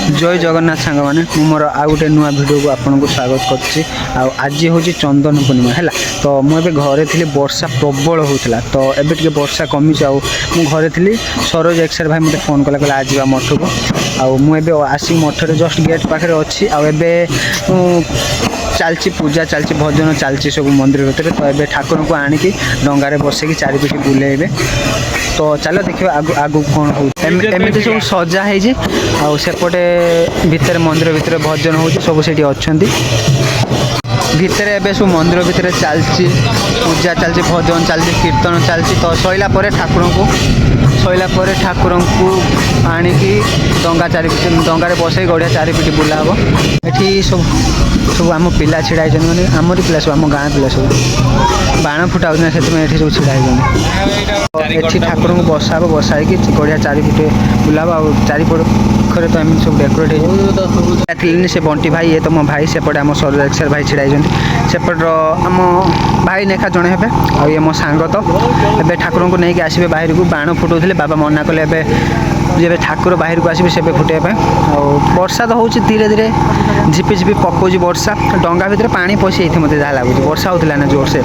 जय जगन्नाथ सांग मैंने मोर आउ गोटे नुआ भिडियो को आपको स्वागत कर आज हूँ चंदन पूर्णिमा है तो मुझे घरे थी वर्षा प्रबल होता तो एबे टे वर्षा कमी घरे थी सरोज एक्सर भाई मत फोन कला कहला आज मठ को मुझे आसिक मठ जस्ट गेट पाखे अच्छी चलती पूजा चलती भजन चलती सब मंदिर भितर तो ये ठाकुर को आणिकी डंगार बसैकी चारिपिटी बुलेबे तो चलो देखिए आगु कौन हो एमती सब सजा है सेपटे भितर मंदिर भितर भजन हो सब से अच्छा भितर एबे सब मंदिर भितर चलती पूजा चलती भजन चलती कीर्तन चलती तो सैला ठाकुर को आणिकी डंगा चारिपिटी डंगार बसई गड़िया चारिपिटी बुला हम ये सब आम पिला छिड़ा मैंने आमरी पिला सब आम गाँ पिला सब बाण फुटा से सब छिड़ा ये ठाकुर को बसा बसाई गड़िया चारिपिटे बुलाब आ चारिपटे तो एम सब डेकोरेट से बंटी भाई ये तो मो भाई सेपटे आम सरोज भाई छिड़ा सेपटर आम भाई नेखा जड़े हे आ ये मो सांग तो ए ठाकुर को लेकिन आसबे बाहर को बाण फुटाऊे बाबा मना कले जब ठाकुर बाहर को आसबे से फुटेबा वर्षा तो होची धीरे धीरे झिपी झिपी पकाउची वर्षा डंगा भितर पानी पशि मत जहाँ लगुच वर्षा होता ना जोर से आ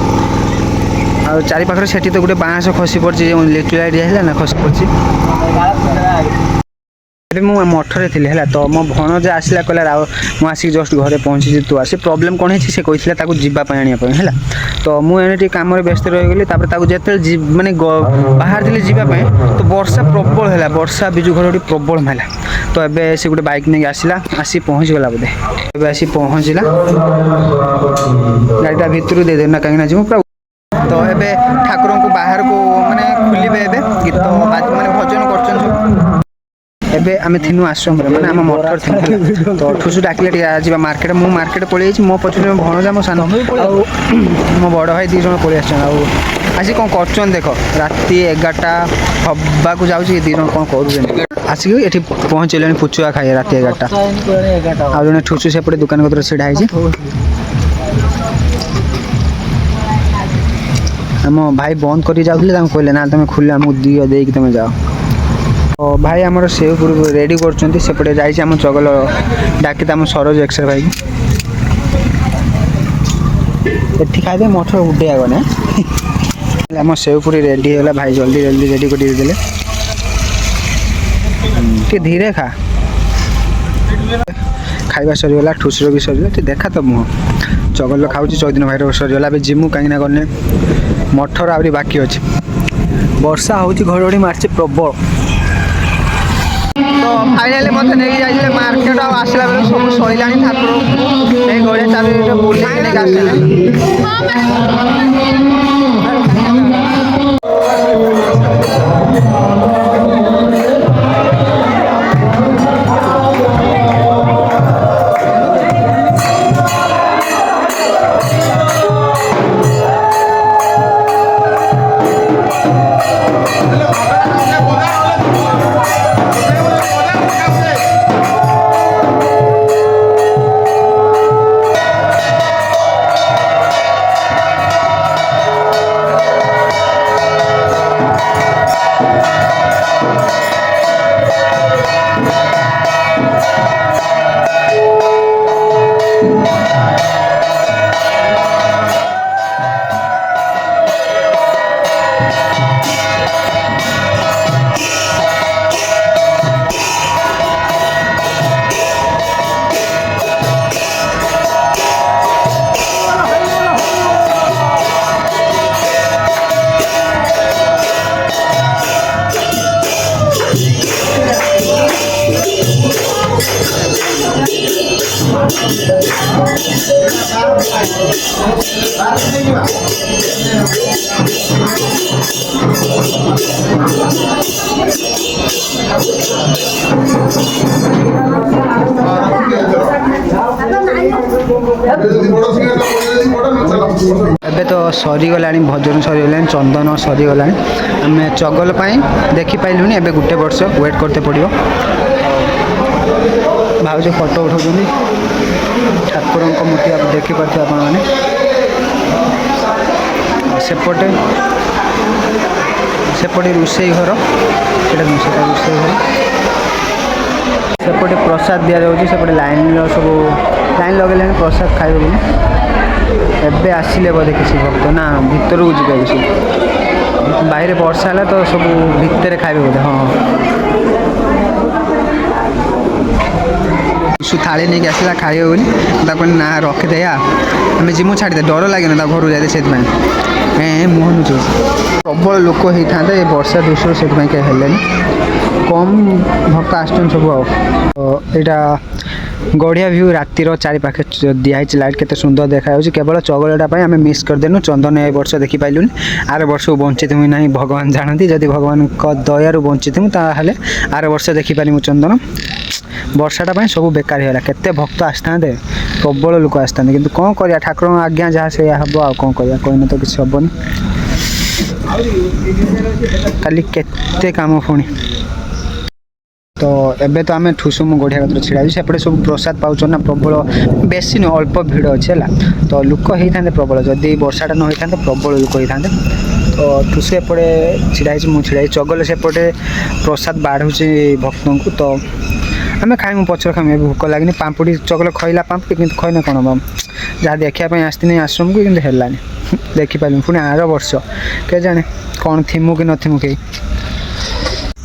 चारिपाखे से तो गोटे बाँस खसी पड़ी लिचु लाइट है ना खसी पड़ी अभी मु मठरे थी है तो मो भणज आसला कहला मुझे आसिक जस्ट घरे पहुँची तू आसे प्रोब्लेम कौन है से कहला है तो मुझे कम व्यस्त रहीगली जिते मानने बाहर थी जावाई तो वर्षा प्रबल है वर्षा बिजु घड़ी प्रबल मारा तो ये से गोटे बैक नहीं आसला आसी पहुँच गला बोधे ए आसी पहुँचला गाड़ीटा भितर दे देना कहीं जी पूरा तो ये ठाकुर को बाहर को माने खुलबे गीत माने भजन कर एबे आमे थिनु आश्रम माने आम मठर थी तो ठुसु डाकिले आज मार्केट मु मार्केट पलि मो पछे मो भणजा मो सान मो बड़ भाई 2 जन पलि आसी कौन कर देख राति 11टा हवा को जाऊँ 2 जन कौन कर आसिक ये पहुँचल पुचुआ खाए राति 11टा आ जन ठुसु सेपटे दुकान कतर छिड़ा आम भाई बंद कर जाऊे कहले ना तुम खुले आमको दियो दे तुम जाओ तो भाई आमर सेवपुर रेडी करपटे जाम चगल डाकी आम सरोज एक्सर भाई ये खाए मठ उठे आगे आम सेवपुरी रेडी है भाई जल्दी जल्दी रेडी कर धीरे खा खाଇବା सरीगला ठुसर भी सरीगला देखा तो मुह चगल खाऊँ चौदिन भाई सरीगला जिमु कहीं गने मठर आहरी बाकी अच्छे वर्षा हूँ घड़घड़ी मार्च प्रबल तो फाइनाली मत नहीं जाइए मार्केट आसला बेल सब सैला ठाकुर गड़िया चाबी बुले एबे तो सरीगला भजन सरीगला चंदन सरीगला आम चगल देखी पाइलुनि एबे गोटे वर्ष वेट करते पड़ो भाज फोटो उठाऊँ ठाकुर मूर्ति आप देखिपे आपने सेपटे रोषे घर रोषे घर सेपटे प्रसाद दि जाऊँगी सेपटे लाइन सब लाइन लगे प्रसाद खाइबे बोली एबे आसिले बोधे किसी भक्त ना भितर को जी किसी बाहर वर्षा है तो सब भितर खाइबे बोधे हाँ थाली नहीं आसला खाइबे बोली ना रखिदे आम जिमु छाड़दे डर लगे ना घर जाते से मुहँ नुचे प्रबल लोक होता है वर्षा दृश्य से कम भक्त आसुन सब यहाँ गढ़िया व्यू रातिर चारि पाखे दिखाई लाइट केते सुंदर देखा केवल चगलटा आम मिस करदेनु चंदन ए वर्ष देखी पाइलुनि आर वर्ष बंचित हुई ना भगवान जानती जदि भगवान दयारू बंचित ताहले आर वर्ष देखी पारि चंदन वर्षाटा सब बेकार होगा केते भक्त आसता प्रबल लोक आसता कि कौन कर ठाकुर आज्ञा जहाँ से हम आ कौन कर कहना तो किसी हेनी खाली केते काम पुणी तो एबे तो आम ठुसुम गढ़िया कतर छिड़ा सेपटे सब प्रसाद पाउछ ना प्रबल बेसी न अल्प भिड़ अच्छे है तो लोक होता प्रबल जदि वर्षाटा न होता प्रबल लोक होता तो ठुसु एपटे छिड़ा मुझे चगल सेपटे प्रसाद बाढ़ुची भक्त को तो आम खाइमु पचर खाइमु भोक लगनी पाम्पुड़ी चगल खइला पाम्पुड़ी कि खैना कौन जहाँ देखापी आसती आश्रम को कि है देखिपार पुणी आर वर्ष के जाने कौन थिमु कि नथिमु कहीं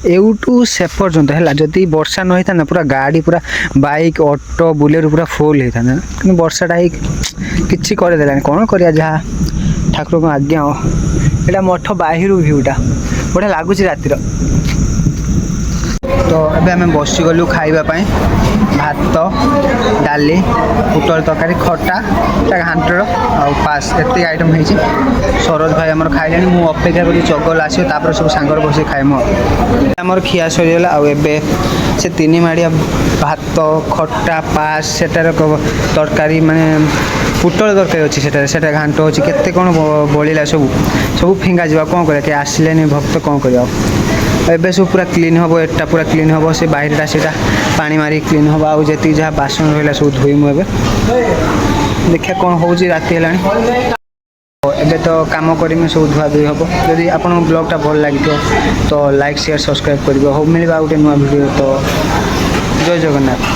एवटू से पर्यंत है जदि वर्षा न होता ना पूरा गाड़ी पूरा बाइक ऑटो बुलेरो पूरा फुल होता ना कि वर्षाटा किसी करदेला कौन कर जहाँ ठाकुर को आज्ञा हो यहाँ मठ बाहर भ्यूटा बढ़िया लगुच रातिर तो अबे आम बसीगलु खावाई भात डाली पुटल तरकारी खटा घाटर आ पास एत आइटम हो सरोज भाई आम खाइले मुझे अपेक्षा करी चगल आसो सब सांगर बस खाइमु आमर खिया सरीगला आबे से तीन माड़िया भात खटा पास सेटार तरकारी माने पुटल तरकारी अच्छी से घाट अच्छी केते कौन बड़ा सब सब फिंगा जा कौन कर आसिले भक्त कौन कर एबे सब पूरा क्लीन हम एटा पूरा क्लीन हम से बाहरटा से पानी मारी क्लीन हम आउ जी जहाँ बासन रहा सब धोईमु एबे देखिए कौन हो राति है एबे तो काम करें सब धुआ धुई हम जदि आप ब्लॉगटा भल लगे तो लाइक शेयर सब्सक्राइब कर मिलवा गोटे नुआ वीडियो तो जय जगन्नाथ।